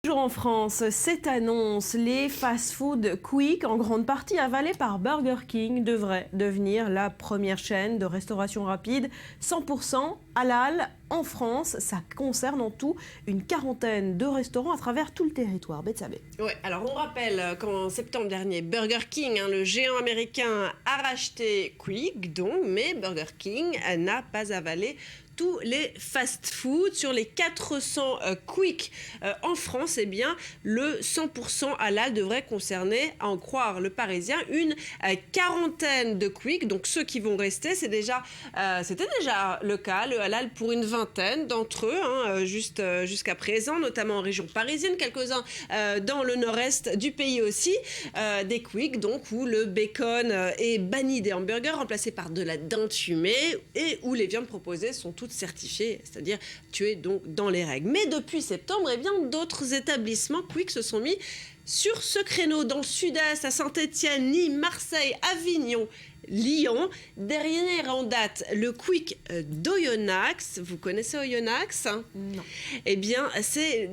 Toujours en France, cette annonce, les fast-food quick, en grande partie avalés par Burger King, devraient devenir la première chaîne de restauration rapide 100% halal en France. Ça concerne en tout une quarantaine de restaurants à travers tout le territoire. Betsabé. Ouais, alors on rappelle qu'en septembre dernier, Burger King, le géant américain, a racheté Quick, mais Burger King n'a pas avalé tous les fast-foods. Sur les 400 Quick en France, eh bien, le 100% halal devrait concerner, à en croire le Parisien, une quarantaine de Quick. Donc ceux qui vont rester, c'était déjà le cas, le halal pour une vingtaine d'entre eux, jusqu'à présent, notamment en région parisienne, quelques-uns dans le nord-est du pays aussi, des Quick, donc où le bacon est banni des hamburgers, remplacé par de la dinde fumée, et où les viandes proposées sont toutes certifiées, c'est-à-dire tuées donc dans les règles. Mais depuis septembre, eh bien, d'autres établissements Quick se sont mis sur ce créneau dans le sud-est, à Saint-Étienne, Nîmes, Marseille, Avignon, Lyon. Dernière en date, le Quick d'Oyonnax. Vous connaissez Oyonnax? Non. Eh bien, c'est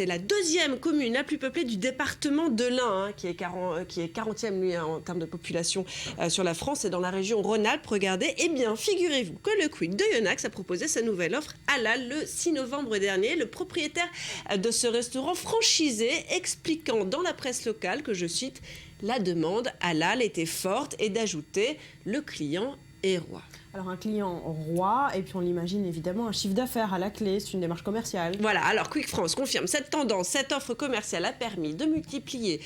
la deuxième commune la plus peuplée du département de l'Ain, qui est 40e, lui, en termes de population sur la France, et dans la région Rhône-Alpes. Regardez, eh bien, figurez-vous que le Quick d'Oyonnax a proposé sa nouvelle offre halal le 6 novembre dernier. Le propriétaire de ce restaurant franchisé expliquant dans la presse locale que, je cite, la demande halal était forte, et d'ajouter, le client est roi. Alors un client roi, et puis on l'imagine évidemment un chiffre d'affaires à la clé, c'est une démarche commerciale. Voilà, alors Quick France confirme cette tendance. Cette offre commerciale a permis de multiplier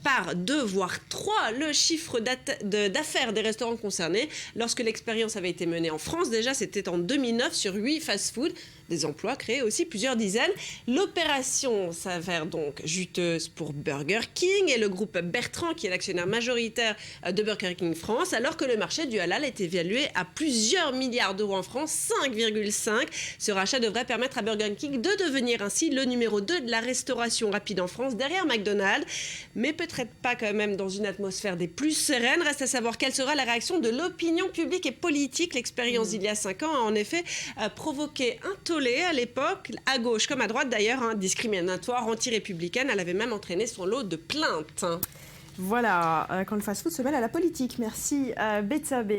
par 2 voire 3 le chiffre d'affaires des restaurants concernés. Lorsque l'expérience avait été menée en France, déjà c'était en 2009 sur 8 fast-food. Des emplois créés aussi, plusieurs dizaines. L'opération s'avère donc juteuse pour Burger King et le groupe Bertrand, qui est l'actionnaire majoritaire de Burger King France, alors que le marché du halal est évalué à plusieurs milliards d'euros en France, 5,5. Ce rachat devrait permettre à Burger King de devenir ainsi le numéro 2 de la restauration rapide en France, derrière McDonald's, mais peut-être pas quand même dans une atmosphère des plus sereines. Reste à savoir quelle sera la réaction de l'opinion publique et politique. L'expérience d'il y a 5 ans a en effet provoqué un tollé à l'époque, à gauche comme à droite d'ailleurs, discriminatoire, anti-républicaine. Elle avait même entraîné son lot de plaintes. Voilà, quand le fast-food se mêle à la politique. Merci Betsabé.